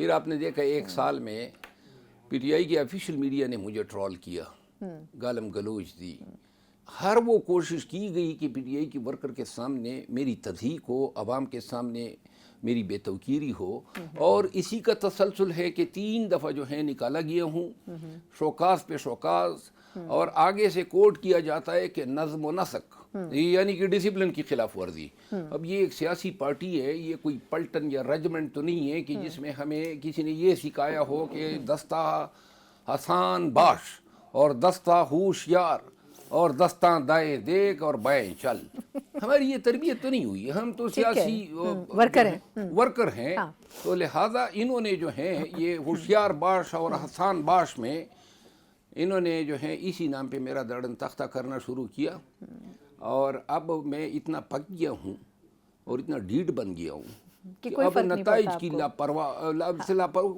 پھر آپ نے دیکھا 1 سال میں پی ٹی آئی کے آفیشیل میڈیا نے مجھے ٹرول کیا، گالم گلوچ دی، ہر وہ کوشش کی گئی کہ پی ٹی آئی کے ورکر کے سامنے میری تضحیک ہو، عوام کے سامنے میری بے توقیری ہو، اور اسی کا تسلسل ہے کہ 3 دفعہ جو ہے نکالا گیا ہوں، شوکاز پہ شوکاز، اور آگے سے کوٹ کیا جاتا ہے کہ نظم و نسق، یعنی کہ ڈسپلن کی خلاف ورزی۔ اب یہ ایک سیاسی پارٹی ہے، یہ کوئی پلٹن یا رجمنٹ تو نہیں ہے کہ جس میں ہمیں کسی نے یہ سکھایا ہو کہ دستہ حسان باش اور دستہ ہوشیار اور دستاں دائیں دیکھ اور بائیں چل۔ ہماری یہ تربیت تو نہیں ہوئی، ہم تو سیاسی ورکر ہیں، تو لہٰذا انہوں نے جو ہیں یہ ہوشیار باش اور حسان باش میں انہوں نے جو ہے اسی نام پہ میرا دڑن تختہ کرنا شروع کیا، اور اب میں اتنا پک گیا ہوں اور اتنا ڈھیٹ بن گیا ہوں کہ اب نتائج کی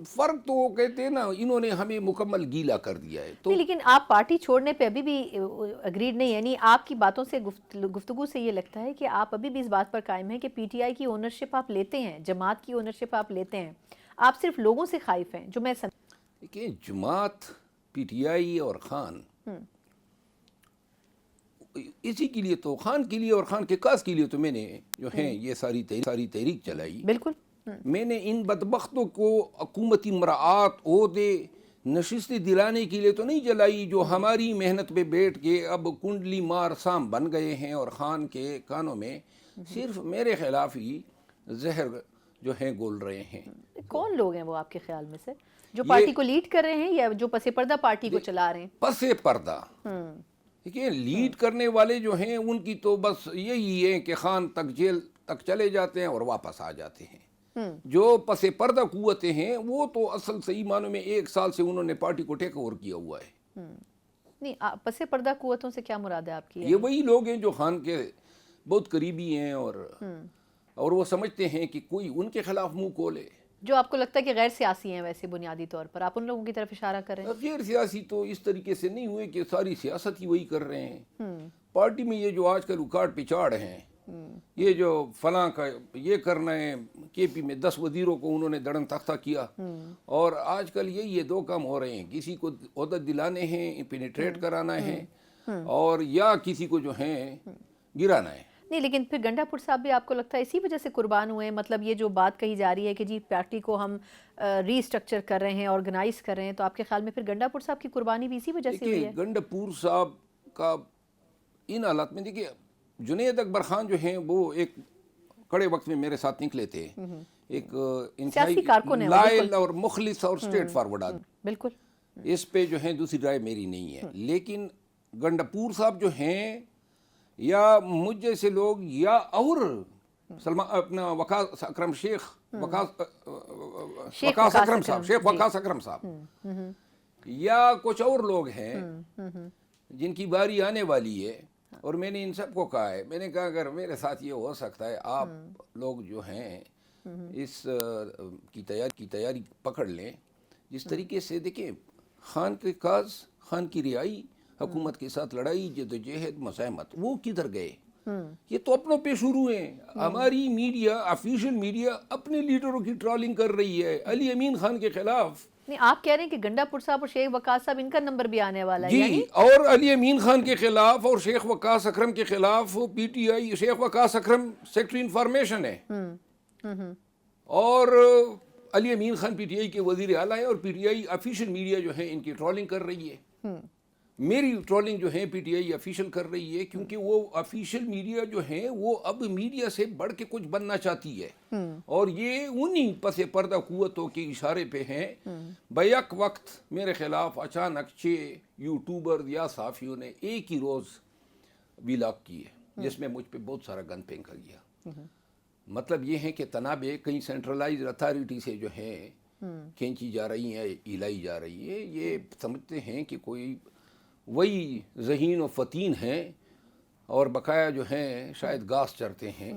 فرق تو کہتے ہیں نا، انہوں نے ہمیں مکمل گیلا کر دیا ہے۔ تو لیکن آپ پارٹی چھوڑنے پہ ابھی بھی اگریڈ نہیں، یعنی آپ کی باتوں سے گفتگو سے یہ لگتا ہے کہ آپ ابھی بھی اس بات پر قائم ہیں کہ پی ٹی آئی کی اونرشپ آپ لیتے ہیں، جماعت کی اونرشپ آپ لیتے ہیں، آپ صرف لوگوں سے خائف ہیں، جو میں دیکھیں جماعت، پی ٹی آئی اور خان، اسی کے لیے تو خان کے لیے اور خان کے کاس کے لیے تو میں نے جو ہیں یہ ساری تحریک چلائی۔ بالکل میں نے ان بدبختوں کو حکومتی مراعات، عہدے، نشستیں دلانے کے لیے تو نہیں چلائی جو ہماری محنت پہ بیٹھ کے اب کنڈلی مار سام بن گئے ہیں اور خان کے کانوں میں صرف میرے خلاف ہی زہر جو ہیں گول رہے ہیں۔ کون لوگ ہیں وہ آپ کے خیال میں سے جو پارٹی کو لیڈ کر رہے ہیں یا جو پس پردہ پارٹی کو چلا رہے ہیں؟ پس پردہ دیکھیں، لیڈ کرنے والے جو ہیں ان کی تو بس یہی ہے کہ خان تک جیل تک چلے جاتے ہیں اور واپس آ جاتے ہیں۔ جو پس پردہ قوتیں ہیں وہ تو اصل صحیح معنوں میں 1 سال سے انہوں نے پارٹی کو ٹیک اوور کیا ہوا ہے۔ نہیں، پس پردہ قوتوں سے کیا مراد ہے آپ کی؟ یہ وہی لوگ ہیں جو خان کے بہت قریبی ہیں اور وہ سمجھتے ہیں کہ کوئی ان کے خلاف منہ کھولے، جو آپ کو لگتا ہے کہ غیر سیاسی ہیں ویسے بنیادی طور پر، آپ ان لوگوں کی طرف اشارہ کر رہے ہیں؟ غیر سیاسی تو اس طریقے سے نہیں ہوئے کہ ساری سیاست ہی وہی کر رہے ہیں۔ پارٹی میں یہ جو آج کل اکاڑ پچاڑ ہیں، یہ جو فلاں کا یہ کرنا ہے، کے پی میں 10 وزیروں کو انہوں نے دڑن تختہ کیا، اور آج کل یہ 2 کام ہو رہے ہیں، کسی کو عہدہ دلانے ہیں، پینیٹریٹ کرانا ہے، اور یا کسی کو جو ہیں گرانا ہے۔ نہیں، لیکن پھر گنڈا پور صاحب بھی آپ کو لگتا ہے اسی وجہ سے قربان ہوئے ہیں؟ مطلب یہ جو بات کہی جا رہی ہے کہ جی پارٹی کو ہم ری اسٹرکچر کر رہے ہیں، آرگنائز کر رہے ہیں، تو آپ کے خیال میں پھر گنڈا پور صاحب کی قربانی بھی اسی وجہ سے ہوئی ہے؟ گنڈا پور صاحب کا ان حالات میں دیکھیے، جنید اکبر خان جو ہیں وہ ایک کڑے وقت میں میرے ساتھ نکلے تھے، ایک انتہائی لائل اور مخلص اور اسٹریٹ فارورڈ آدمی، بالکل، اس پہ جو ہے دوسری رائے میری نہیں ہے۔ لیکن گنڈا پور صاحب جو ہیں، یا مجھ جیسے لوگ، یا اور اپنا وقاص اکرم شیخ وقاص اکرم صاحب، یا کچھ اور لوگ ہیں جن کی باری آنے والی ہے، اور میں نے ان سب کو کہا ہے، میں نے کہا اگر میرے ساتھ یہ ہو سکتا ہے، آپ لوگ جو ہیں اس کی تیاری پکڑ لیں، جس طریقے سے دیکھیں خان کے کاز، خان کی رہائی، حکومت کے ساتھ لڑائی، جدوجہد، مزاحمت، وہ کدھر گئے؟ یہ تو اپنوں پہ شروع ہیں۔ ہماری میڈیا، آفیشیل میڈیا اپنے لیڈروں کی ٹرولنگ کر رہی ہے علی امین خان کے خلاف۔ نہیں، آپ کہہ رہے ہیں کہ گنڈا پور صاحب اور شیخ وقاص صاحب ان کا نمبر بھی آنے والا ہے؟ جی، اور علی امین خان کے خلاف اور شیخ وقاص اکرم کے خلاف پی ٹی آئی، شیخ وقاص اکرم سیکٹری انفارمیشن ہے، اور علی امین خان پی ٹی آئی کے وزیر اعلیٰ ہیں، اور پی ٹی آئی آفیشیل میڈیا جو ہے ان کی ٹرولنگ کر رہی ہے۔ میری ٹرولنگ جو ہے پی ٹی آئی آفیشیل کر رہی ہے، کیونکہ وہ آفیشیل میڈیا جو ہے وہ اب میڈیا سے بڑھ کے کچھ بننا چاہتی ہے، اور یہ انہی پس پردہ قوتوں کے اشارے پہ ہیں۔ بیک وقت میرے خلاف اچانک 6 یوٹیوبر یا صحافیوں نے ایک ہی روز ویلاگ کی ہے، جس میں مجھ پہ بہت سارا گن پھینکا گیا۔ مطلب یہ ہے کہ تنابیں کہیں سینٹرلائز اتھارٹی سے جو ہیں کھینچی جا رہی ہیں، ہلائی جا رہی ہے۔ یہ سمجھتے ہیں کہ کوئی وہی ذہین و فتین ہیں، اور بقایا جو ہیں شاید گھاس چرتے ہیں۔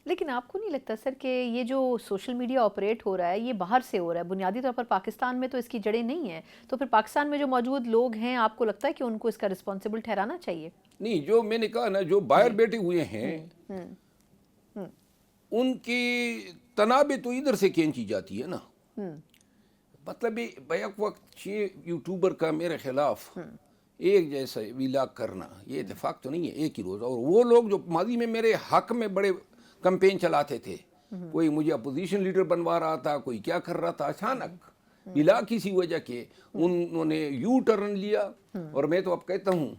لیکن آپ کو نہیں لگتا سر کہ یہ جو سوشل میڈیا آپریٹ ہو رہا ہے یہ باہر سے ہو رہا ہے؟ بنیادی طور پر پاکستان میں تو اس کی جڑیں نہیں ہیں، تو پھر پاکستان میں جو موجود لوگ ہیں آپ کو لگتا ہے کہ ان کو اس کا رسپانسبل ٹھہرانا چاہیے؟ نہیں، جو میں نے کہا نا، جو باہر بیٹھے ہوئے ہیں ان کی تنابیں تو ادھر سے کھینچی جاتی ہے نا۔ مطلب بیک وقت 6 یوٹیوبر کا میرے خلاف ایک جیسا ویلاگ کرنا یہ اتفاق تو نہیں ہے ایک ہی روز. اور وہ لوگ جو ماضی میں میرے حق میں بڑے کمپین چلاتے تھے, کوئی مجھے اپوزیشن لیڈر بنوا رہا تھا, کوئی کیا کر رہا تھا, اچانک بلا کسی وجہ کے انہوں نے یو ٹرن لیا. اور میں تو اب کہتا ہوں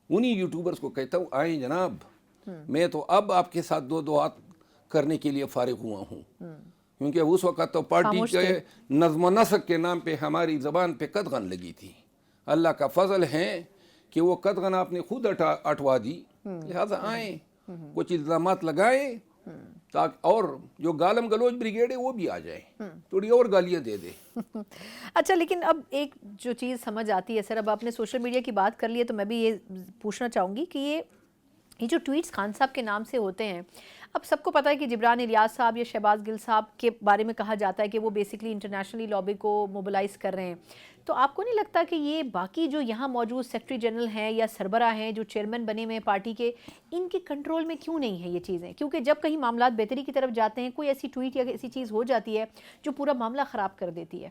انہی یوٹیوبرز کو کہتا ہوں, آئیں جناب, میں تو اب آپ کے ساتھ دو ہاتھ کرنے کے لیے فارغ ہوا ہوں, کیونکہ اس وقت تو پارٹی کے نظم و نسق کے نام پہ ہماری زبان پہ قدغن لگی تھی. اللہ کا فضل ہے کہ وہ قدغن آپ نے خود اٹھوا دی. لہذا آئیں, کچھ الزامات لگائیں, اور جو گالم گلوچ بریگیڈ ہے وہ بھی آ جائے, تھوڑی اور گالیاں دے دے. اچھا, لیکن اب ایک جو چیز سمجھ آتی ہے سر, اب آپ نے سوشل میڈیا کی بات کر لی ہے تو میں بھی یہ پوچھنا چاہوں گی کہ یہ جو ٹویٹس خان صاحب کے نام سے ہوتے ہیں, اب سب کو پتہ ہے کہ جبران الیاس صاحب یا شہباز گل صاحب کے بارے میں کہا جاتا ہے کہ وہ بیسکلی انٹرنیشنلی لابی کو موبلائز کر رہے ہیں. تو آپ کو نہیں لگتا کہ یہ باقی جو یہاں موجود سیکرٹری جنرل ہیں یا سربراہ ہیں جو چیئرمین بنے ہوئے ہیں پارٹی کے, ان کے کنٹرول میں کیوں نہیں ہے یہ چیزیں؟ کیونکہ جب کہیں معاملات بہتری کی طرف جاتے ہیں, کوئی ایسی ٹویٹ یا ایسی چیز ہو جاتی ہے جو پورا معاملہ خراب کر دیتی ہے.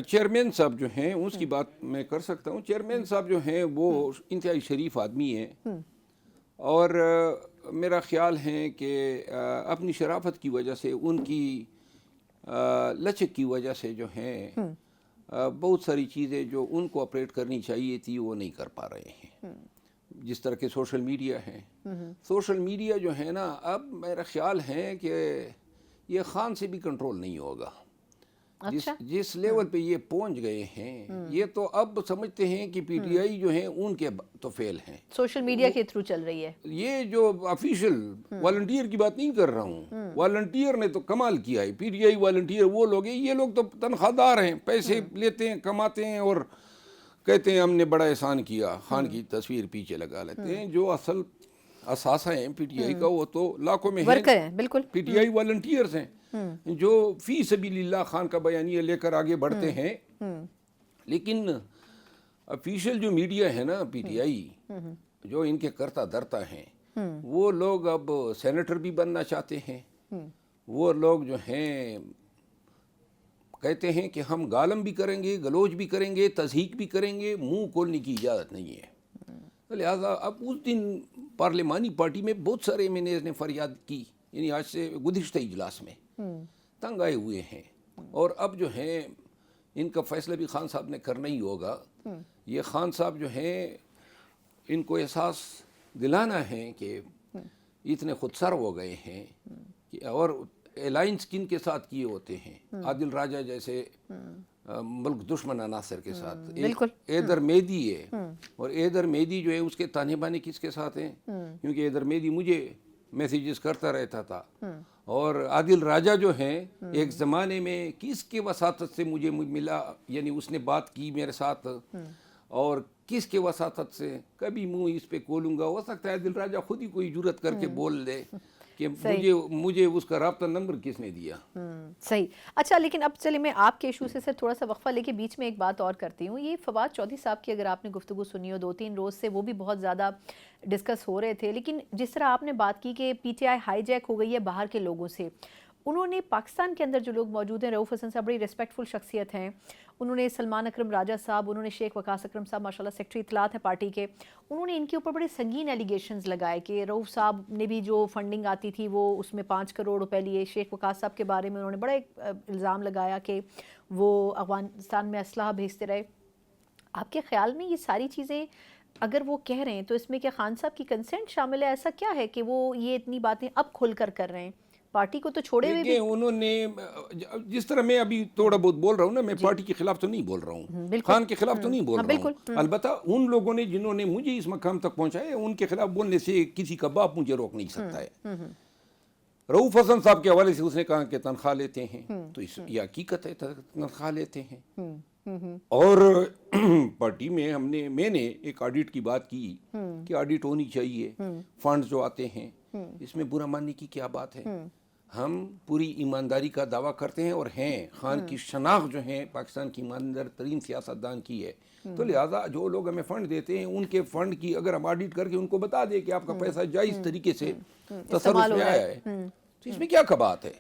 چیئرمین صاحب جو ہیں اس کی بات میں کر سکتا ہوں. چیئرمین صاحب جو ہیں وہ انتہائی شریف آدمی ہیں, اور میرا خیال ہے کہ اپنی شرافت کی وجہ سے, ان کی لچک کی وجہ سے جو ہیں بہت ساری چیزیں جو ان کو آپریٹ کرنی چاہیے تھی وہ نہیں کر پا رہے ہیں. جس طرح کے سوشل میڈیا ہے, سوشل میڈیا جو ہے نا, اب میرا خیال ہے کہ یہ خان سے بھی کنٹرول نہیں ہوگا. جس لیول پہ یہ پہنچ گئے ہیں, یہ تو اب سمجھتے ہیں کہ پی ٹی آئی جو ہیں ان کے تو فیل ہیں, سوشل میڈیا کے تھرو چل رہی ہے. یہ جو آفیشیل والنٹیئر کی بات نہیں کر رہا ہوں, والنٹیئر نے تو کمال کیا ہے. پی ٹی آئی والنٹیئر وہ لوگ ہیں, یہ لوگ تو تنخواہ دار ہیں, پیسے لیتے ہیں, کماتے ہیں, اور کہتے ہیں ہم نے بڑا احسان کیا, خان کی تصویر پیچھے لگا لیتے ہیں. جو اصل اثاثہ ہیں پی ٹی آئی کا وہ تو لاکھوں میں ہیں. بالکل پی ٹی آئی والنٹیئرز ہیں جو فی سبیل اللہ خان کا بیانیہ لے کر آگے بڑھتے ہیں. لیکن افیشل جو میڈیا ہے نا پی ٹی آئی, جو ان کے کرتا درتا ہیں, وہ لوگ اب سینیٹر بھی بننا چاہتے ہیں. وہ لوگ جو ہیں کہتے ہیں کہ ہم گالم بھی کریں گے, گلوچ بھی کریں گے, تضحیک بھی کریں گے, منہ کھولنے کی اجازت نہیں ہے. لہٰذا اب اس دن پارلیمانی پارٹی میں بہت سارے ایم این ایز نے فریاد کی, یعنی آج سے گزشتہ اجلاس میں تنگ آئے ہوئے ہیں. اور اب جو ہیں ان کا فیصلہ بھی خان صاحب نے کرنا ہی ہوگا. یہ خان صاحب جو ہیں ان کو احساس دلانا ہے کہ اتنے خود سر ہو گئے ہیں, اور الائنس کن کے ساتھ کیے ہوتے ہیں, عادل راجہ جیسے ملک دشمن عناصر کے ساتھ. ایدر میدی ہے, اور ایدر میدی جو ہے اس کے تانے بانے کس کے ساتھ ہیں, کیونکہ ایدر میدی مجھے میسیجز کرتا رہتا تھا, اور عادل راجہ جو ہیں ایک زمانے میں کس کے وساطت سے مجھے ملا, یعنی اس نے بات کی میرے ساتھ, اور کس کے وساطت سے, کبھی منہ اس پہ کھولوں گا, ہو سکتا ہے عادل راجہ خود ہی کوئی جرت کر کے بول دے کہ مجھے اس کا رابطہ نمبر کس نے دیا. صحیح. اچھا, لیکن اب چلے میں آپ کے ایشو سے سر تھوڑا سا وقفہ لے کے بیچ میں ایک بات اور کرتی ہوں. یہ فواد چودھری صاحب کی اگر آپ نے گفتگو سنی ہو 2-3 روز سے, وہ بھی بہت زیادہ ڈسکس ہو رہے تھے. لیکن جس طرح آپ نے بات کی کہ P T I hijack ہو گئی ہے باہر کے لوگوں سے, انہوں نے پاکستان کے اندر جو لوگ موجود ہیں, رؤف حسن صاحب بڑی ریسپیکٹفل شخصیت ہیں, انہوں نے سلمان اکرم راجہ صاحب, انہوں نے شیخ وقاص اکرم صاحب ماشاءاللہ سیکٹری اطلاعات ہیں پارٹی کے, انہوں نے ان کے اوپر بڑے سنگین ایلیگیشنز لگائے کہ رؤف صاحب نے بھی جو فنڈنگ آتی تھی وہ اس میں 5 کروڑ روپے لیے. شیخ وقاص صاحب کے بارے میں انہوں نے بڑا ایک الزام لگایا کہ وہ افغانستان میں اسلحہ بھیجتے رہے. آپ کے خیال میں یہ ساری چیزیں اگر وہ کہہ رہے ہیں تو اس میں کیا خان صاحب کی کنسنٹ شامل ہے؟ ایسا کیا ہے کہ وہ یہ اتنی باتیں اب کھل کر رہے ہیں؟ پارٹی کو تو چھوڑے ہوئے بھی انہوں نے, جس طرح میں ابھی تھوڑا بہت بول رہا ہوں نا, میں پارٹی کے خلاف تو نہیں بول رہا ہوں, خان کے خلاف تو نہیں بول رہا ہوں. البتہ ان لوگوں نے جنہوں نے مجھے اس مقام تک پہنچایا, ان کے خلاف بولنے سے کسی کا باپ مجھے روک نہیں سکتا ہے. رؤف حسن صاحب کے حوالے سے اس نے کہا کہ تنخواہ لیتے ہیں, تو یہ حقیقت ہے, تنخواہ لیتے ہیں. اور پارٹی میں میں نے ایک آڈٹ کی بات کی کہ آڈٹ ہونی چاہیے, فنڈز جو آتے ہیں اس میں برا ماننے کی کیا بات ہے. ہم پوری ایمانداری کا دعویٰ کرتے ہیں, اور ہیں خان کی شناخت جو ہے پاکستان کی ایماندار ترین سیاستدان کی ہے. تو لہٰذا جو لوگ ہمیں فنڈ دیتے ہیں ان کے فنڈ کی اگر ہم آڈٹ کر کے ان کو بتا دیں کہ آپ کا پیسہ جائز طریقے سے تصرف میں آیا ہے, تو اس میں کیا بات ہے.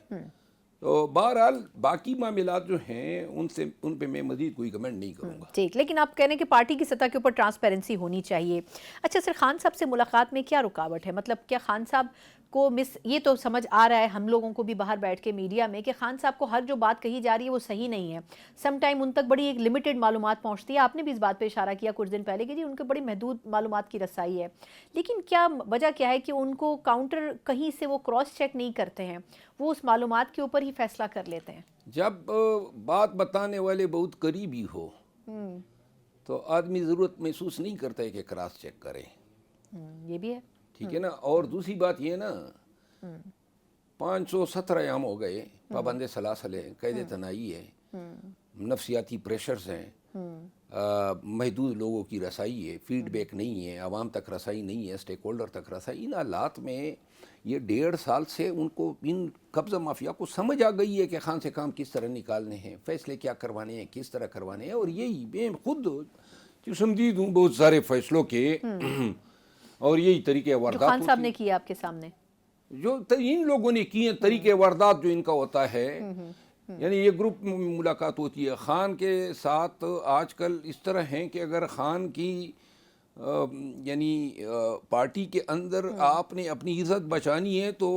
تو بہرحال باقی معاملات جو ہیں ان پہ میں مزید کوئی کمنٹ نہیں کروں گا. ٹھیک، لیکن آپ کہہ رہے ہیں کہ پارٹی کی سطح کے اوپر ٹرانسپیرنسی ہونی چاہیے. اچھا سر، خان صاحب سے ملاقات میں کیا رکاوٹ ہے؟ مطلب کیا خان صاحب کو یہ تو سمجھ آ رہا ہے ہم لوگوں کو بھی باہر بیٹھ کے میڈیا میں کہ خان صاحب کو ہر جو بات کہی جا رہی ہے وہ صحیح نہیں ہے. سم ٹائم ان تک بڑی ایک لمیٹڈ معلومات پہنچتی ہے. آپ نے بھی اس بات پہ اشارہ کیا کچھ دن پہلے کہ جی ان کے بڑی محدود معلومات کی رسائی ہے. لیکن کیا وجہ کیا ہے کہ ان کو کاؤنٹر کہیں سے وہ کراس چیک نہیں کرتے ہیں، وہ اس معلومات کے اوپر ہی فیصلہ کر لیتے ہیں؟ جب بات بتانے والے بہت قریبی ہو تو آدمی ضرورت محسوس نہیں کرتا ہے کہ کراس چیک کرے. یہ بھی ہے. ٹھیک ہے نا. اور دوسری بات یہ نا 517 ایام ہو گئے، پابند سلاسل ہے، قید تنہائی ہے، نفسیاتی پریشرز ہیں، محدود لوگوں کی رسائی ہے، فیڈ بیک نہیں ہے، عوام تک رسائی نہیں ہے، سٹیک ہولڈر تک رسائی. ان حالات میں یہ 1.5 سال سے ان کو ان قبضہ مافیا کو سمجھ آ گئی ہے کہ خان سے کام کس طرح نکالنے ہیں، فیصلے کیا کروانے ہیں، کس طرح کروانے ہیں. اور یہی میں خود جسمدید ہوں بہت سارے فیصلوں کے اور یہی طریقے واردات جو خان صاحب نے کیا آپ کے سامنے، جو ان لوگوں نے کیے ہیں، طریقے واردات جو ان کا ہوتا ہے. یعنی یہ گروپ ملاقات ہوتی ہے خان کے ساتھ. آج کل اس طرح ہیں کہ اگر خان کی یعنی پارٹی کے اندر آپ نے اپنی عزت بچانی ہے تو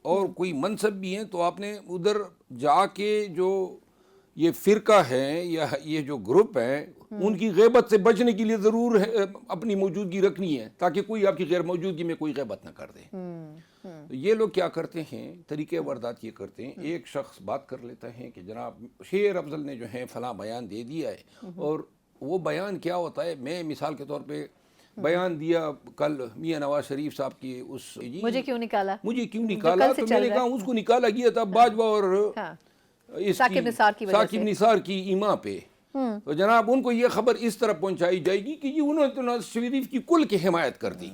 اور کوئی منصب بھی ہیں تو آپ نے ادھر جا کے جو یہ فرقہ ہے یا یہ جو گروپ ہے ان کی غیبت سے بچنے کے لیے ضرور ہے اپنی موجودگی رکھنی ہے تاکہ کوئی آپ کی غیر موجودگی میں کوئی غیبت نہ کر دے. یہ لوگ کیا کرتے ہیں، طریقے واردات یہ کرتے ہیں. ایک شخص بات کر لیتا ہے کہ جناب شیر افضل نے جو ہے فلاں بیان دے دیا ہے، اور وہ بیان کیا ہوتا ہے. میں مثال کے طور پہ بیان دیا کل میاں نواز شریف صاحب کی مجھے کیوں نکالا تو میں نے کہا اس کو نکالا گیا تھا باجوہ اور ثاقب نثار کی ایما پہ. تو جناب ان کو یہ خبر اس طرح پہنچائی جائے گی کہ انہوں نے تو نواز شریف کی کل کی حمایت کر دی،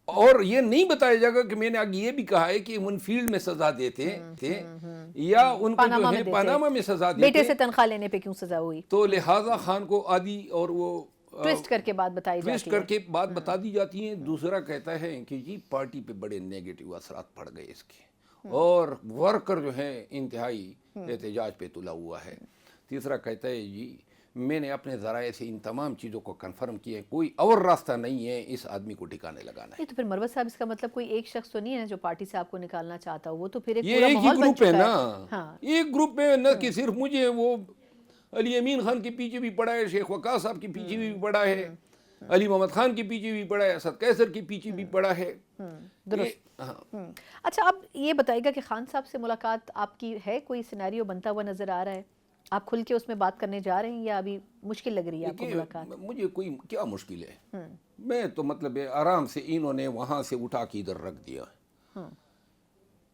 اور یہ نہیں بتایا جائے گا کہ میں نے آگے یہ بھی کہا ہے کہ ان فیلڈ میں سزا دیتے تھے یا ان کو جو ہے پاناما میں سزا دیتے، بیٹے سے تنخواہ لینے پہ کیوں سزا ہوئی. تو لہٰذا خان کو آدھی اور وہ ٹویسٹ کر کے بات بتائی جاتی ہے، ٹویسٹ کر کے بات بتا دی جاتی ہیں. دوسرا کہتا ہے کہ جی پارٹی پہ بڑے نیگیٹو اثرات پڑ گئے اس کے، اور ورکر جو ہے انتہائی احتجاج پہ تلا ہوا ہے. تیسرا کہتا ہے جی میں نے اپنے ذرائع سے ان تمام چیزوں کو کنفرم کیا، کوئی اور راستہ نہیں ہے اس آدمی کو ٹھکانے لگانا ہے. تو پھر مروت صاحب اس کا مطلب کوئی ایک شخص تو نہیں ہے جو پارٹی سے آپ کو نکالنا چاہتا ہو، وہ تو پھر ایک پورا ماحول بن چکا ہے. یہ ایک ہی گروپ ہے نا، ایک گروپ میں نہ کہ صرف مجھے، وہ علی امین خان کے پیچھے بھی پڑا ہے، شیخ وقاص صاحب کے پیچھے بھی پڑا ہے، علی محمد خان کے پیچھے بھی پڑا ہے، اسد قیصر کے پیچھے بھی پڑا ہے. درست. اچھا اب یہ بتائیے گا کہ خان صاحب سے ملاقات آپ کی ہے، کوئی سینیریو بنتا ہوا نظر آ رہا ہے؟ آپ کھل کے اس میں بات کرنے جا رہے ہیں یا ابھی مشکل لگ رہی ہے آپ کو ملاقات؟ مجھے کوئی کیا مشکل ہے، میں تو مطلب آرام سے انہوں نے وہاں سے اٹھا کے ادھر رکھ دیا.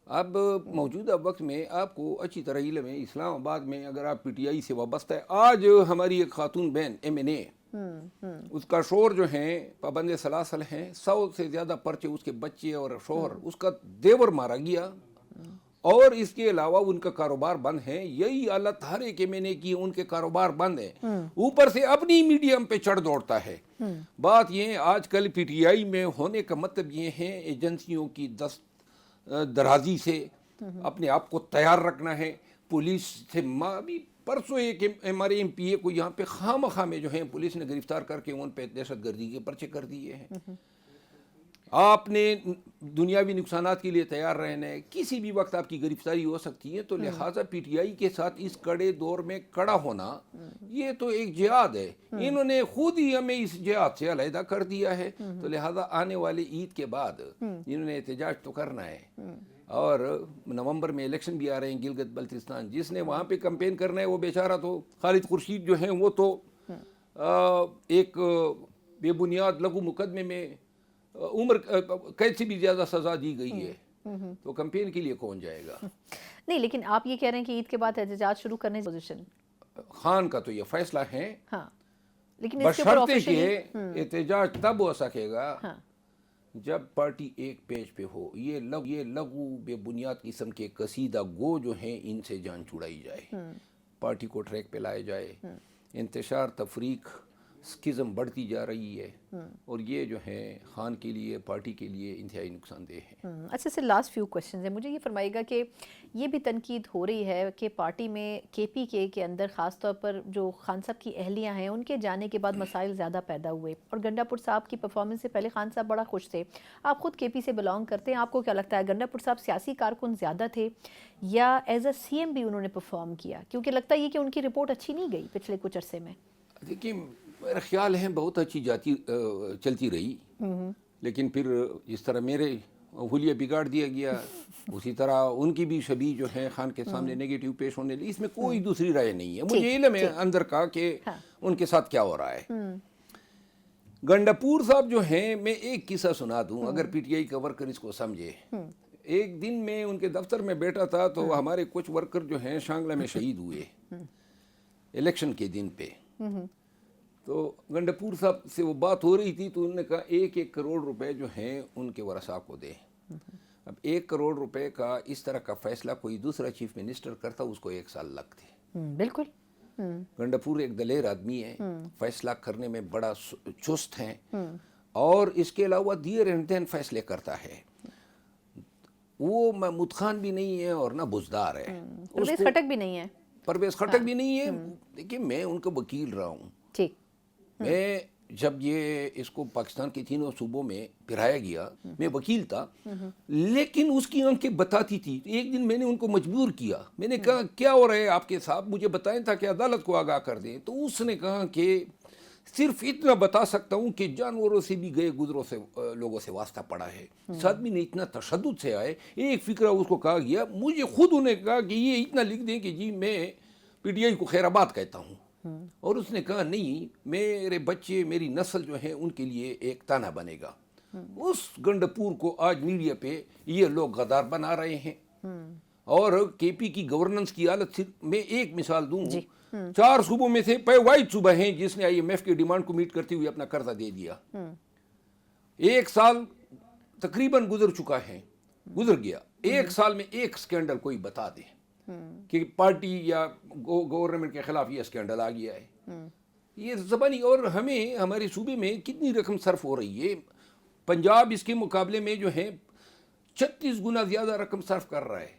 اب موجودہ وقت میں آپ کو اچھی طرح علم ہے، اسلام آباد میں اگر آپ پی ٹی آئی سے وابستہ ہے، آج ہماری ایک خاتون بہن MNA، اس کا شوہر جو ہیں پابند سلاسل ہیں، 100 سے زیادہ پرچے، اس کے بچے اور شوہر، اس کا دیور مارا گیا، اور اس کے علاوہ ان کا کاروبار بند ہے. یہی حالت ہر ایک MNA کی، ان کے کاروبار بند ہے، اوپر سے اپنی میڈیم پہ چڑھ دوڑتا ہے. بات یہ آج کل پی ٹی آئی میں ہونے کا مطلب یہ ہے ایجنسیوں کی دست درازی سے اپنے آپ کو تیار رکھنا ہے. پولیس سے ابھی پرسوں ایک ہمارے MPA کو یہاں پہ خواہ میں جو ہیں پولیس نے گرفتار کر کے ان پہ دہشت گردی کے پرچے کر دیے ہیں. آپ نے دنیاوی نقصانات کے لیے تیار رہنا ہے، کسی بھی وقت آپ کی گرفتاری ہو سکتی ہے. تو لہٰذا پی ٹی آئی کے ساتھ اس کڑے دور میں کڑا ہونا یہ تو ایک جہاد ہے. انہوں نے خود ہی ہمیں اس جہاد سے علیحدہ کر دیا ہے. تو لہٰذا آنے والے عید کے بعد انہوں نے احتجاج تو کرنا ہے، اور نومبر میں الیکشن بھی آ رہے ہیں گلگت بلتستان. جس نے وہاں پہ کمپین کرنا ہے وہ بیچارہ تو خالد خورشید جو ہیں وہ تو ایک بے بنیاد لغو مقدمے میں عمر قید سے بھی زیادہ سزا دی گئی ہے. تو کمپین کے لیے کون جائے گا؟ نہیں، لیکن آپ یہ کہہ رہے ہیں کہ عید کے بعد احتجاج شروع کرنے کی پوزیشن خان کا تو یہ فیصلہ ہے، لیکن بشرطے کہ احتجاج تب ہو سکے گا جب پارٹی ایک پیج پہ ہو. یہ لغو بے بنیاد قسم کے قصیدہ گو جو ہیں ان سے جان چھڑائی جائے، پارٹی کو ٹریک پہ لائے جائے. انتشار، تفریق اسکزم بڑھتی جا رہی ہے اور یہ جو ہے خان کے لیے پارٹی کے لیے انتہائی نقصان دہ ہے۔ اچھا سر، لاسٹ فیو کوشچنز ہیں، مجھے یہ فرمائیے گا کہ یہ بھی تنقید ہو رہی ہے کہ پارٹی میں کے پی کے اندر خاص طور پر جو خان صاحب کی اہلیہ ہیں ان کے جانے کے بعد مسائل زیادہ پیدا ہوئے، اور گنڈا پور صاحب کی پرفارمنس سے پہلے خان صاحب بڑا خوش تھے۔ آپ خود کے پی سے بلانگ کرتے ہیں، آپ کو کیا لگتا ہے گنڈا پور صاحب سیاسی کارکن زیادہ تھے یا ایز اے سی ایم بھی انہوں نے پرفارم کیا؟ کیونکہ لگتا ہے یہ کہ ان کی رپورٹ اچھی نہیں گئی پچھلے کچھ عرصے میں۔ دیکھیں میرا خیال ہے بہت اچھی چلتی رہی، لیکن پھر جس طرح میرے حلیہ بگاڑ دیا گیا اسی طرح ان کی بھی شبیہ جو ہے خان کے سامنے نیگیٹو پیش ہونے لگی۔ اس میں کوئی دوسری رائے نہیں ہے، مجھے علم ہے اندر کا کہ ان کے ساتھ کیا ہو رہا ہے۔ گنڈا پور صاحب جو ہیں، میں ایک قصہ سنا دوں اگر پی ٹی آئی کا ورکر اس کو سمجھے۔ ایک دن میں ان کے دفتر میں بیٹھا تھا تو ہمارے کچھ ورکر جو ہیں شانگلہ میں شہید ہوئے الیکشن کے دن پہ۔ تو گنڈا پور صاحب سے وہ بات ہو رہی تھی تو انہوں نے کہا 1-1 کروڑ روپے جو ہیں ان کے ورثاء کو دیں۔ اب 1 کروڑ روپے کا اس طرح کا فیصلہ کوئی دوسرا چیف منسٹر کرتا اس کو 1 سال لگتے۔ بالکل۔ گنڈا پور ایک دلیر آدمی ہے، فیصلہ کرنے میں بڑا چست ہیں، اور اس کے علاوہ دیر اینڈ دین فیصلے کرتا ہے۔ وہ محمود خان بھی نہیں ہے اور نہ بزدار ہے، پرویز خٹک بھی نہیں ہے، پرویز خٹک بھی نہیں ہے۔ دیکھیں میں ان کا وکیل رہا ہوں، ٹھیک۔ میں جب یہ اس کو پاکستان کے 3 صوبوں میں پھرایا گیا میں وکیل تھا، لیکن اس کی آنکھیں بتاتی تھی۔ ایک دن میں نے ان کو مجبور کیا، میں نے کہا کیا ہو رہا ہے آپ کے ساتھ، مجھے بتائیں تاکہ عدالت کو آگاہ کر دیں۔ تو اس نے کہا کہ صرف اتنا بتا سکتا ہوں کہ جانوروں سے بھی گئے گزروں سے لوگوں سے واسطہ پڑا ہے۔ اس آدمی نے اتنا تشدد سے آئے، ایک فکرہ اس کو کہا گیا، مجھے خود انہیں کہا کہ یہ اتنا لکھ دیں کہ جی میں پی ٹی آئی کو خیر آباد کہتا ہوں، اور اس نے کہا نہیں، میرے بچے میری نسل جو ہے ان کے لیے ایک تانا بنے گا۔ اس گنڈا پور کو آج میڈیا پہ یہ لوگ غدار بنا رہے ہیں، اور کے پی کی گورننس کی حالت صرف میں ایک مثال دوں، 4 صوبوں میں سے واحد صوبہ ہیں جس نے آئی ایم ایف کی ڈیمانڈ کو میٹ کرتے ہوئے اپنا قرضہ دے دیا۔ 1 سال تقریباً گزر چکا ہے، گزر گیا، 1 سال میں ایک سکینڈل کوئی بتا دے کہ پارٹی یا گورنمنٹ کے خلاف یہ سکینڈل آ گیا ہے۔ یہ زبانی، اور ہمیں ہمارے صوبے میں کتنی رقم صرف ہو رہی ہے، پنجاب اس کے مقابلے میں جو ہے 36 گنا زیادہ رقم صرف کر رہا ہے۔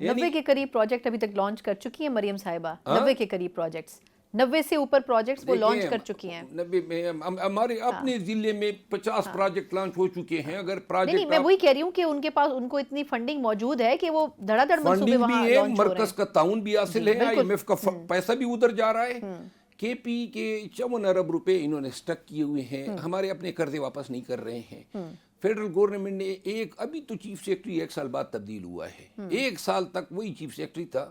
90 کے قریب پروجیکٹ ابھی تک لانچ کر چکی ہیں مریم صاحبہ، 90 کے قریب پروجیکٹس، 90 سے اوپر پروجیکٹس وہ لانچ کر چکی ہیں۔ 90 میں ہمارے اپنے ضلع میں 50 پروجیکٹ لانچ ہو چکے ہیں۔ اگر پروجیکٹ نہیں، میں وہی کہہ رہی ہوں کہ ان کے پاس ان کو اتنی فنڈنگ موجود ہے کہ وہ دھڑا دھڑ منصوبے وہاں لانچ ہو رہے ہیں، مرکز کا تعاون بھی حاصل ہے، آئی ایم ایف کا پیسہ بھی ادھر جا رہا ہے۔ کے پی کے 54 ارب روپے انہوں نے سٹک کیے ہوئے ہیں، ہمارے اپنے قرضے واپس نہیں کر رہے ہیں۔ فیڈرل گورنمنٹ نے ابھی تو چیف سیکرٹری 1 سال بعد تبدیل ہوا ہے، 1 سال تک وہی چیف سیکرٹری تھا،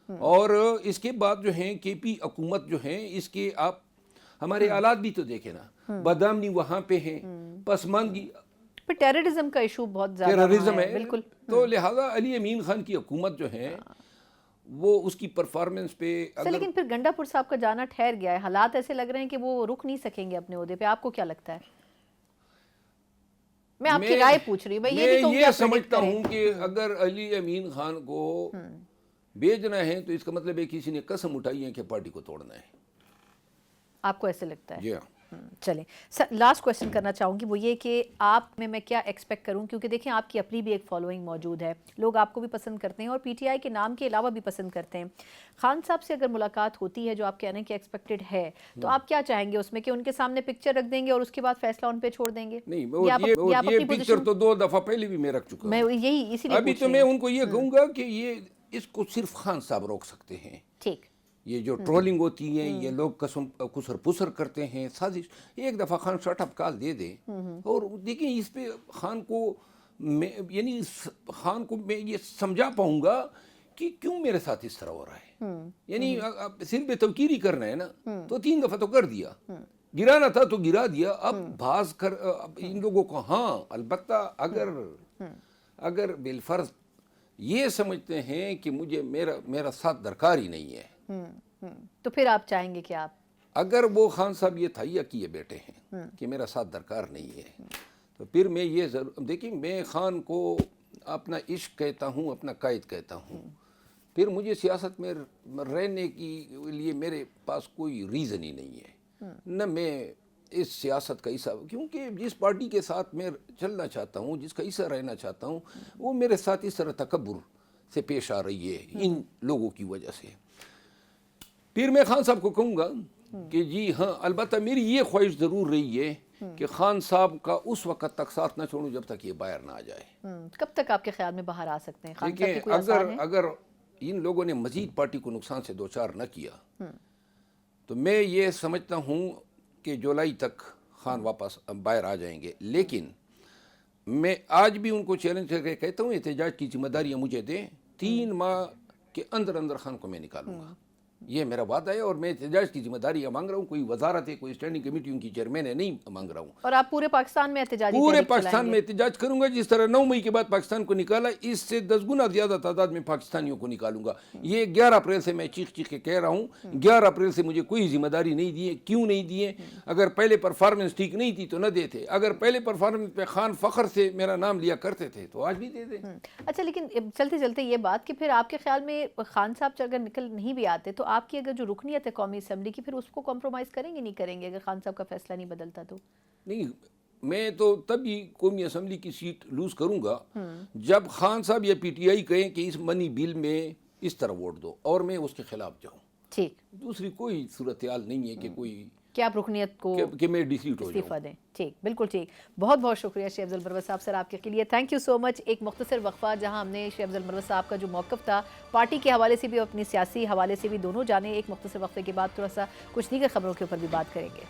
اور اس کے بعد جو ہیں کے پی حکومت جو ہیں اس کے آپ ہمارے حالات بھی تو دیکھیں نا، بدامنی وہاں پہ ہیں، پسماندگی، پھر ٹیررزم کا ایشو بہت زیادہ ہے، بالکل۔ تو لہٰذا علی امین خان کی حکومت جو ہے وہ اس کی پرفارمنس پہ لیکن پھر گنڈا پور صاحب کا جانا ٹھہر گیا ہے، حالات ایسے لگ رہے ہیں کہ وہ رک نہیں سکیں گے اپنے عہدے پہ، آپ کو کیا لگتا ہے؟ میں آپ کی رائے پوچھ رہی ہوں، میں یہ بھی کہوں یہ سمجھتا ہوں کہ اگر علی امین خان کو بھیجنا ہے تو اس کا مطلب ہے کسی نے قسم اٹھائی ہے کہ پارٹی کو توڑنا ہے۔ آپ کو ایسے لگتا ہے؟ جی ہاں۔ چلیں سر، لاسٹ کویسچن کرنا چاہوں گی، وہ یہ کہ آپ میں کیا ایکسپیکٹ کروں، کیونکہ دیکھیں آپ کی اپنی بھی ایک فالوئنگ موجود ہے، لوگ آپ کو بھی پسند کرتے ہیں اور پی ٹی آئی کے نام کے علاوہ بھی پسند کرتے ہیں۔ خان صاحب سے اگر ملاقات ہوتی ہے جو آپ کہنے کی ایکسپیکٹڈ ہے، تو آپ کیا چاہیں گے اس میں، کہ ان کے سامنے پکچر رکھ دیں گے اور اس کے بعد فیصلہ ان پہ چھوڑ دیں گے؟ نہیں، یہ پکچر تو 2 دفعہ پہلے بھی میں رکھ چکا ہوں، میں یہی اسی لیے ابھی تو میں ان کو یہ کہوں گا کہ یہ اس کو صرف خان صاحب روک سکتے ہیں۔ ٹھیک۔ یہ جو ٹرولنگ ہوتی ہے، یہ لوگ کسر پسر کرتے ہیں، سازش، ایک دفعہ خان شٹ اپ کال دے دیں، اور دیکھیں اس پہ خان کو میں یہ سمجھا پاؤں گا کہ کیوں میرے ساتھ اس طرح ہو رہا ہے۔ یعنی صرف بے توقیری کرنا ہے نا، تو 3 دفعہ تو کر دیا، گرانا تھا تو گرا دیا، اب بھاز کر ان لوگوں کو، ہاں البتہ اگر بالفرض یہ سمجھتے ہیں کہ مجھے میرا ساتھ درکار ہی نہیں ہے، تو پھر آپ چاہیں گے کہ آپ، اگر وہ خان صاحب یہ تھیا کیے بیٹھے ہیں کہ میرا ساتھ درکار نہیں ہے، تو پھر میں یہ ضرور، دیکھیں میں خان کو اپنا عشق کہتا ہوں، اپنا قائد کہتا ہوں، پھر مجھے سیاست میں رہنے کی لیے میرے پاس کوئی ریزن ہی نہیں ہے۔ نہ میں اس سیاست کا حصہ، کیونکہ جس پارٹی کے ساتھ میں چلنا چاہتا ہوں، جس کا حصہ رہنا چاہتا ہوں، وہ میرے ساتھ اس طرح تکبر سے پیش آ رہی ہے ان لوگوں کی وجہ سے. پھر میں خان صاحب کو کہوں گا کہ جی ہاں، البتہ میری یہ خواہش ضرور رہی ہے کہ خان صاحب کا اس وقت تک ساتھ نہ چھوڑوں جب تک یہ باہر نہ آ جائے. کب تک آپ کے خیال میں باہر آ سکتے ہیں خان صاحب کے دیکھیں، کوئی آثار ہیں؟ اگر ان لوگوں نے مزید پارٹی کو نقصان سے دوچار نہ کیا تو میں یہ سمجھتا ہوں کہ جولائی تک خان واپس باہر آ جائیں گے. لیکن میں آج بھی ان کو چیلنج کر کے کہتا ہوں احتجاج کی ذمہ داریاں مجھے دیں، 3 ماہ کے اندر خان کو میں نکالوں گا. یہ میرا وعدہ ہے، اور میں احتجاج کی ذمہ داریاں مانگ رہا ہوں. کوئی وزارت ہے، کوئی اسٹینڈنگ کمیٹی ان کی چیئرمین ہے، نہیں مانگ رہا ہوں. اور آپ پورے پاکستان میں احتجاجی پورے تحریک پاکستان چلائیں میں گے؟ احتجاج کروں گا. جس طرح 9 مئی کے بعد پاکستان کو نکالا، اس سے 10 گنا زیادہ تعداد میں پاکستانیوں کو نکالوں گا. یہ 11 اپریل سے میں چیخ کے کہہ رہا ہوں. 11 اپریل سے مجھے کوئی ذمہ داری نہیں دی ہے. کیوں نہیں دی ہے؟ اگر پہلے پرفارمنس ٹھیک نہیں تھی تو نہ دیتے. اگر پہلے پرفارمنس پہ خان فخر سے میرا نام لیا کرتے تھے تو آج بھی دے دیں. اچھا، لیکن چلتے چلتے یہ بات کہ پھر آپ کے خیال میں خان صاحب اگر نکل نہیں بھی آتے تو آپ کی اگر جو رکنیت ہے قومی اسمبلی کی، پھر اس کو کمپرومائز کریں گے نہیں کریں گے اگر خان صاحب کا فیصلہ نہیں بدلتا تو؟ نہیں، میں تو تب ہی قومی اسمبلی کی سیٹ لوز کروں گا جب خان صاحب یا پی ٹی آئی کہیں کہ اس منی بل میں اس طرح ووٹ دو اور میں اس کے خلاف جاؤں. ٹھیک، دوسری کوئی صورتحال نہیں ہے کہ کوئی کہ آپ رکنیت کو کہ میں ڈیسیٹ ہو استعفیٰ جاؤں. دیں. ٹھیک، بالکل ٹھیک. بہت بہت شکریہ شیخ افضل مروت صاحب. سر آپ کے لیے تھینک یو سو مچ. ایک مختصر وقفہ جہاں ہم نے شیخ افضل مروت صاحب کا جو موقف تھا پارٹی کے حوالے سے بھی اور اپنی سیاسی حوالے سے بھی دونوں جانے. ایک مختصر وقفے کے بعد تھوڑا سا کچھ دیگر خبروں کے اوپر بھی بات کریں گے.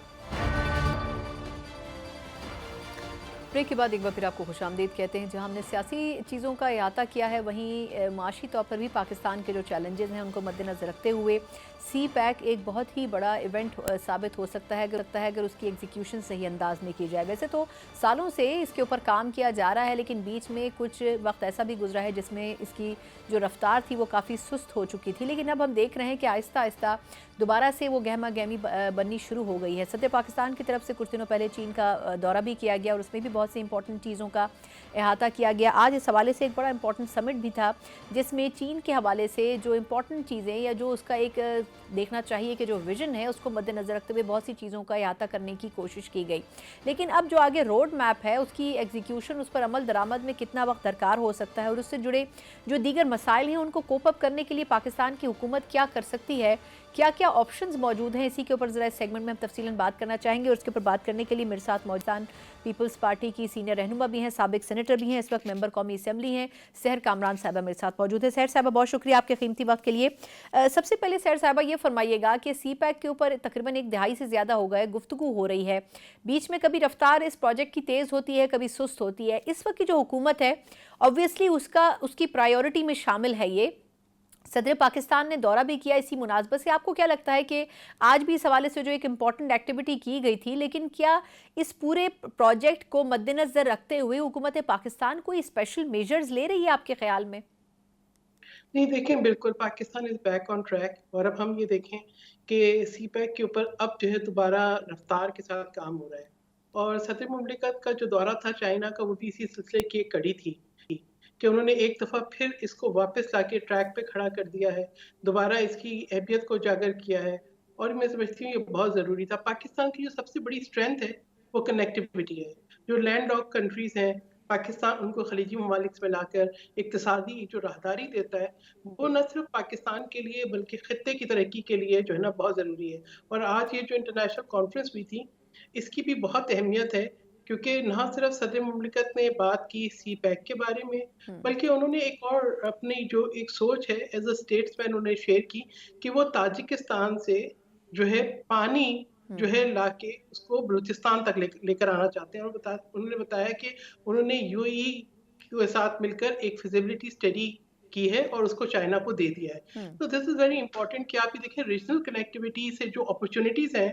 بریک کے بعد ایک بار پھر آپ کو خوش آمدید کہتے ہیں. جہاں ہم نے سیاسی چیزوں کا احاطہ کیا ہے، وہیں معاشی طور پر بھی پاکستان کے جو چیلنجز ہیں ان کو مد نظر رکھتے ہوئے سی پیک ایک بہت ہی بڑا ایونٹ ثابت ہو سکتا ہے اگر اس کی ایگزیکیوشن صحیح انداز میں کی جائے. ویسے تو سالوں سے اس کے اوپر کام کیا جا رہا ہے، لیکن بیچ میں کچھ وقت ایسا بھی گزرا ہے جس میں اس کی جو رفتار تھی وہ کافی سست ہو چکی تھی. لیکن اب ہم دیکھ رہے ہیں کہ آہستہ آہستہ دوبارہ سے وہ گہما گہمی بننی شروع ہو گئی ہے. صدر پاکستان کی طرف سے کچھ دنوں پہلے چین کا دورہ بھی کیا گیا اور اس میں بھی بہت سی امپورٹنٹ چیزوں کا احاطہ کیا گیا. آج اس حوالے سے ایک بڑا امپورٹنٹ سمٹ بھی تھا جس میں چین کے حوالے سے جو امپورٹنٹ چیزیں یا جو اس کا ایک دیکھنا چاہیے کہ جو ویژن ہے اس کو مد نظر رکھتے ہوئے بہت سی چیزوں کا احاطہ کرنے کی کوشش کی گئی. لیکن اب جو آگے روڈ میپ ہے اس کی ایگزیکیوشن، اس پر عمل درآمد میں کتنا وقت درکار ہو سکتا ہے اور اس سے جڑے جو دیگر مسائل ہیں ان کو کوپ اپ کرنے کے لیے پاکستان کی حکومت کیا کر سکتی ہے، کیا کیا آپشنز موجود ہیں، اسی کے اوپر ذرا اس سیگمنٹ میں ہم تفصیلاً بات کرنا چاہیں گے. اور اس کے اوپر بات کرنے کے لیے میرے ساتھ موجودان پیپلز پارٹی کی سینئر رہنما بھی ہیں، سابق سینیٹر بھی ہیں، اس وقت ممبر قومی اسمبلی ہیں، سحر کامران صاحبہ میرے ساتھ موجود ہے. سحر صاحبہ بہت شکریہ آپ کے قیمتی وقت کے لیے. سب سے پہلے سحر صاحبہ یہ فرمائیے گا کہ سی پیک کے اوپر تقریباً 1 دہائی سے زیادہ ہو گئے گفتگو ہو رہی ہے، بیچ میں کبھی رفتار اس پروجیکٹ کی تیز ہوتی ہے کبھی سست ہوتی ہے. اس وقت کی جو حکومت ہے obviously اس کی پرائیورٹی میں شامل ہے یہ. صدر پاکستان نے دورہ بھی کیا اسی مناسبت سے. آپ کو کیا لگتا ہے کہ آج بھی اس حوالے سے جو ایک امپورٹنٹ ایکٹیویٹی کی گئی تھی، لیکن کیا اس پورے پروجیکٹ کو مد نظر رکھتے ہوئے حکومت پاکستان کوئی اسپیشل میجرز لے رہی ہے آپ کے خیال میں؟ نہیں، دیکھیں بالکل پاکستان از بیک آن ٹریک. اور اب ہم یہ دیکھیں کہ سی پیک کے اوپر اب جو ہے دوبارہ رفتار کے ساتھ کام ہو رہا ہے. اور صدر مملکت کا جو دورہ تھا چائنا کا، وہ بھی اسی سلسلے کی ایک کڑی تھی کہ انہوں نے ایک دفعہ پھر اس کو واپس لا کے ٹریک پہ کھڑا کر دیا ہے، دوبارہ اس کی اہمیت کو اجاگر کیا ہے. اور میں سمجھتی ہوں یہ بہت ضروری تھا. پاکستان کی جو سب سے بڑی اسٹرینتھ ہے وہ کنیکٹیوٹی ہے. جو لینڈ لاک کنٹریز ہیں، پاکستان ان کو خلیجی ممالک میں لا کر اقتصادی جو راہداری دیتا ہے، وہ نہ صرف پاکستان کے لیے بلکہ خطے کی ترقی کے لیے جو ہے نا بہت ضروری ہے. اور آج یہ جو انٹرنیشنل کانفرنس ہوئی تھی اس کی بھی بہت اہمیت ہے، کیونکہ نہ صرف صدر مملکت نے بات کی سی پیک کے بارے میں، بلکہ انہوں نے ایک اور اپنی جو ایک سوچ ہے ایز اے اسٹیٹس مین انہوں نے شیئر کی کہ وہ تاجکستان سے جو ہے پانی جو ہے لا کے اس کو بلوچستان تک لے کر آنا چاہتے ہیں. اور انہوں نے بتایا کہ انہوں نے یو اے ای کے ساتھ مل کر ایک فیزیبلٹی اسٹڈی کی ہے اور اس کو چائنا کو دے دیا ہے. تو دس از ویری امپورٹنٹ کہ آپ یہ دیکھیں ریجنل کنیکٹیوٹی سے جو اپرچونیٹیز ہیں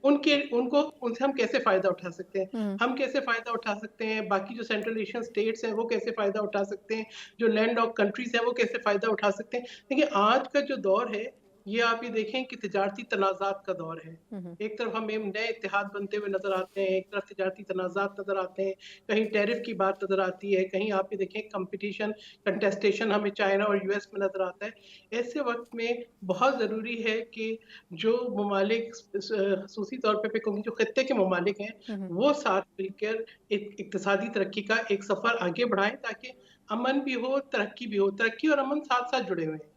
ان سے ہم کیسے فائدہ اٹھا سکتے ہیں. ہم کیسے فائدہ اٹھا سکتے ہیں، باقی جو سینٹرل ایشین اسٹیٹس ہیں وہ کیسے فائدہ اٹھا سکتے ہیں، جو لینڈ لاک کنٹریز ہیں وہ کیسے فائدہ اٹھا سکتے ہیں. دیکھیں آج کا جو دور ہے یہ آپ یہ دیکھیں کہ تجارتی تنازعات کا دور ہے. ایک طرف ہمیں نئے اتحاد بنتے ہوئے نظر آتے ہیں، ایک طرف تجارتی تنازعات نظر آتے ہیں، کہیں ٹیرف کی بات نظر آتی ہے، کہیں آپ یہ دیکھیں کمپٹیشن کنٹیسٹیشن ہمیں چائنا اور یو ایس میں نظر آتا ہے. ایسے وقت میں بہت ضروری ہے کہ جو ممالک خصوصی طور پہ کہوں گی جو خطے کے ممالک ہیں وہ ساتھ مل کر ایک اقتصادی ترقی کا ایک سفر آگے بڑھائیں تاکہ امن بھی ہو، ترقی بھی ہو. ترقی اور امن ساتھ ساتھ جڑے ہوئے ہیں.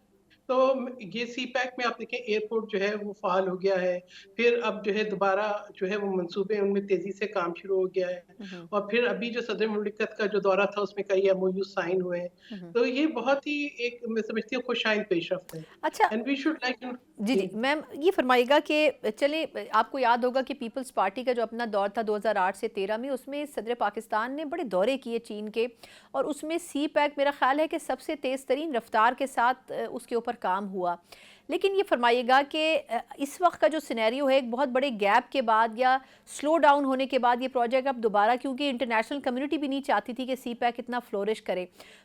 تو یہ سی پیک میں آپ دیکھیں ایئرپورٹ جو ہے وہ فعال ہو گیا ہے. پھر اب جو ہے دوبارہ جو ہے وہ منصوبے ان میں تیزی سے کام شروع ہو گیا ہے. اور پھر ابھی جو صدر مملکت کا جو دورہ تھا اس میں کئی ایم او یو سائن ہوئے ہیں. تو یہ بہت ہی ایک میں سمجھتی ہوں خوش آئند پیش رفت ہے. اچھا اینڈ وی شوڈ لائک جی میم یہ فرمائیے گا کہ چلیں آپ کو یاد ہوگا کہ پیپلز پارٹی کا جو اپنا دور تھا 2008 سے 13 میں، اس میں صدر پاکستان نے بڑے دورے کیے چین کے، اور اس میں سی پیک میرا خیال ہے کہ سب سے تیز ترین رفتار کے ساتھ اس کے اوپر کام ہوا. لیکن یہ فرمائیے گا کہ اس وقت کا جو سینیریو ہے ایک بہت بڑے گیپ کے بعد یا سلو ڈاؤن ہونے کے بعد یہ پروجیکٹ اب دوبارہ، کیونکہ انٹرنیشنل کمیونٹی بھی نہیں چاہتی تھی کہ سی پیک اتنا فلورش کرے،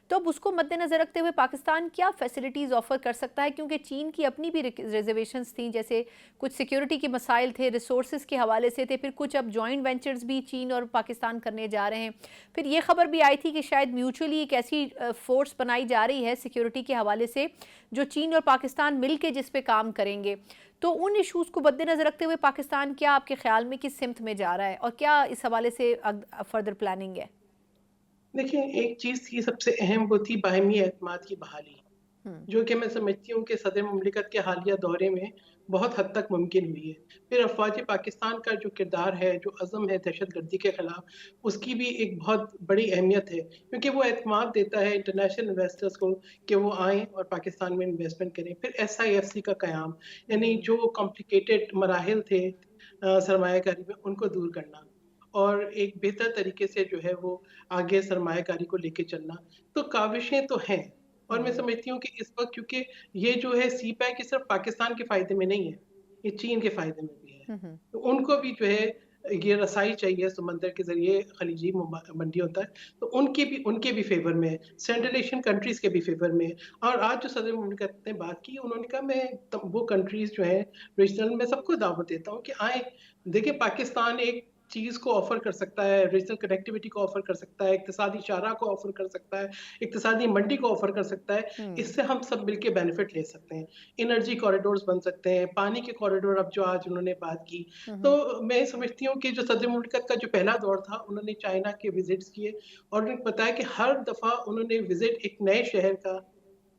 تو اب اس کو مد نظر رکھتے ہوئے پاکستان کیا فیسلٹیز آفر کر سکتا ہے؟ کیونکہ چین کی اپنی بھی ریزرویشنز تھیں، جیسے کچھ سیکیورٹی کے مسائل تھے، ریسورسز کے حوالے سے تھے، پھر کچھ اب جوائنٹ وینچرز بھی چین اور پاکستان کرنے جا رہے ہیں. پھر یہ خبر بھی آئی تھی کہ شاید میوچولی ایک ایسی فورس بنائی جا رہی ہے سیکیورٹی کے حوالے سے جو چین اور پاکستان مل کے جس پہ کام کریں گے. تو ان ایشوز کو مد نظر رکھتے ہوئے پاکستان کیا آپ کے خیال میں کس سمت میں جا رہا ہے، اور کیا اس حوالے سے فردر پلاننگ ہے؟ دیکھیں ایک چیز تھی سب سے اہم، وہ تھی باہمی اعتماد کی بحالی، جو کہ میں سمجھتی ہوں کہ صدر مملکت کے حالیہ دورے میں بہت حد تک ممکن ہوئی ہے. پھر افواج پاکستان کا جو کردار ہے، جو عزم ہے دہشت گردی کے خلاف، اس کی بھی ایک بہت بڑی اہمیت ہے، کیونکہ وہ اعتماد دیتا ہے انٹرنیشنل انویسٹرز کو کہ وہ آئیں اور پاکستان میں انویسٹمنٹ کریں. پھر ایس آئی ایف سی کا قیام، یعنی جو کمپلیکیٹڈ مراحل تھے سرمایہ کاری میں ان کو دور کرنا اور ایک بہتر طریقے سے جو ہے وہ آگے سرمایہ کاری کو لے کے چلنا. تو کاوشیں تو ہیں، اور میں سمجھتی ہوں کہ اس وقت کیونکہ یہ جو ہے سی پیک صرف پاکستان کے فائدے میں نہیں ہے، یہ چین کے فائدے میں بھی ہے. تو ان کو بھی جو ہے یہ رسائی چاہیے سمندر کے ذریعے خلیجی منڈیوں تک، تو ان کے بھی فیور میں ہے، سینٹرل ایشین کنٹریز کے بھی فیور میں ہے. اور آج جو صدر مملکت نے بات کی، انہوں نے کہا میں وہ کنٹریز جو ہیں ریجنل میں سب کو دعوت دیتا ہوں کہ آئیں. دیکھیں پاکستان ایک چیز کو آفر کر سکتا ہے، ریجنل کنیکٹیوٹی کو آفر کر سکتا ہے، اقتصادی شاہراہ کو آفر کر سکتا ہے، اقتصادی منڈی کو آفر کر سکتا ہے. اس سے ہم سب مل کے بینیفٹ لے سکتے ہیں. انرجی کوریڈورز بن سکتے ہیں، پانی کے کوریڈور اب جو آج انہوں نے بات کی. تو میں سمجھتی ہوں کہ جو صدر مملکت کا جو پہلا دور تھا، انہوں نے چائنا کے وزٹس کیے، اور انہوں نے بتایا کہ ہر دفعہ انہوں نے وزٹ ایک نئے شہر کا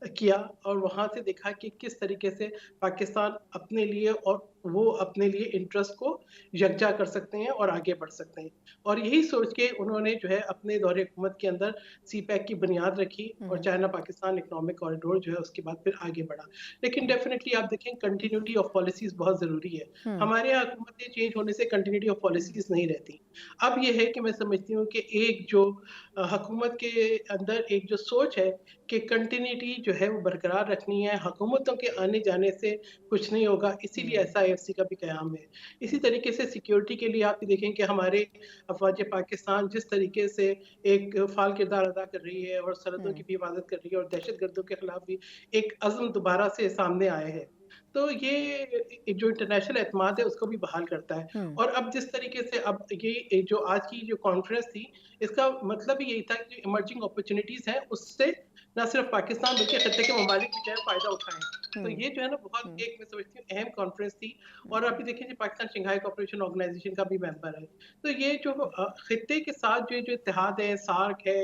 کیا، اور وہاں سے دیکھا کہ کس طریقے سے پاکستان اپنے لیے اور وہ اپنے لیے انٹرسٹ کو یکجا کر سکتے ہیں اور آگے بڑھ سکتے ہیں. اور یہی سوچ کے انہوں نے جو ہے اپنے دور حکومت کے اندر سی پیک کی بنیاد رکھی، اور چائنا پاکستان اکنامک کوریڈور جو ہے اس کے بعد پھر آگے بڑھا. لیکن ڈیفینیٹلی آپ دیکھیں کنٹینیوٹی آف پالیسیز بہت ضروری ہے. ہمارے یہاں حکومتیں چینج ہونے سے کنٹینیوٹی آف پالیسیز نہیں رہتی. اب یہ ہے کہ میں سمجھتی ہوں کہ ایک جو حکومت کے اندر ایک جو سوچ ہے کہ کنٹینیوٹی جو ہے وہ برقرار رکھنی ہے، حکومتوں کے آنے جانے سے کچھ نہیں ہوگا، اسی لیے ایس آئی ایف سی کا بھی قیام ہے. اسی طریقے سے سیکیورٹی کے لیے آپ دیکھیں کہ ہمارے افواج پاکستان جس طریقے سے ایک فعال کردار ادا کر رہی ہے اور سرحدوں کی بھی حفاظت کر رہی ہے، اور دہشت گردوں کے خلاف بھی ایک عزم دوبارہ سے سامنے آئے ہیں. تو یہ جو انٹرنیشنل اعتماد ہے اس کو بھی بحال کرتا ہے. اور اب جس طریقے سے اب یہ جو آج کی جو کانفرنس تھی، اس کا مطلب یہی تھا کہ ایمرجنگ اپرچونٹیز ہیں اس سے نہ صرف پاکستان بلکہ خطے کے ممالک بھی جو ہے فائدہ اٹھائیں. تو یہ جو ہے نا بہت ایک میں سمجھتی ہوں اہم کانفرنس تھی. اور ابھی دیکھیں کہ پاکستان شنگھائی کوآپریشن آرگنائزیشن کا بھی ممبر ہے. تو یہ جو خطے کے ساتھ جو اتحاد ہے، سارک ہے،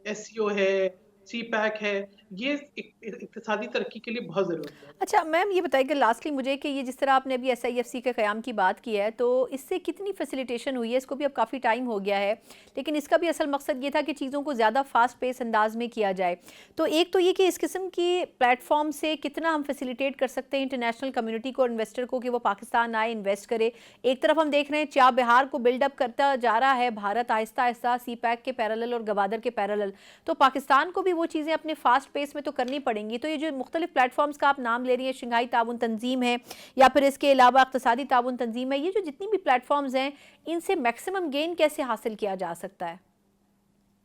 ایس سی او ہے، سی پیک ہے، یہ اقتصادی ترقی کے لیے بہت ضروری ہے. اچھا میم یہ بتائیے کہ لاسٹلی مجھے کہ یہ جس طرح آپ نے ابھی ایس آئی ایف سی کے قیام کی بات کی ہے، تو اس سے کتنی فیسیلیٹیشن ہوئی ہے؟ اس کو بھی اب کافی ٹائم ہو گیا ہے، لیکن اس کا بھی اصل مقصد یہ تھا کہ چیزوں کو زیادہ فاسٹ پیس انداز میں کیا جائے. تو ایک تو یہ کہ اس قسم کی پلیٹ فارم سے کتنا ہم فیسیلیٹیٹ کر سکتے ہیں انٹرنیشنل کمیونٹی کو اور انویسٹر کو کہ وہ پاکستان آئے انویسٹ کرے. ایک طرف ہم دیکھ رہے ہیں چاہ بہار کو بلڈ اپ کرتا جا رہا ہے بھارت آہستہ آہستہ سی پیک کے پیرالل اور گوادر کے پیرالل، تو پاکستان کو بھی وہ چیزیں اپنے فاسٹ پیس میں تو کرنی پڑیں گی. تو یہ جو مختلف پلیٹ فارمز کا آپ نام لے رہی ہیں، شنگھائی تعاون تنظیم ہے یا پھر اس کے علاوہ اقتصادی تعاون تنظیم ہے، یہ جو جتنی بھی پلیٹ فارمز ہیں ان سے میکسیمم گین کیسے حاصل کیا جا سکتا ہے؟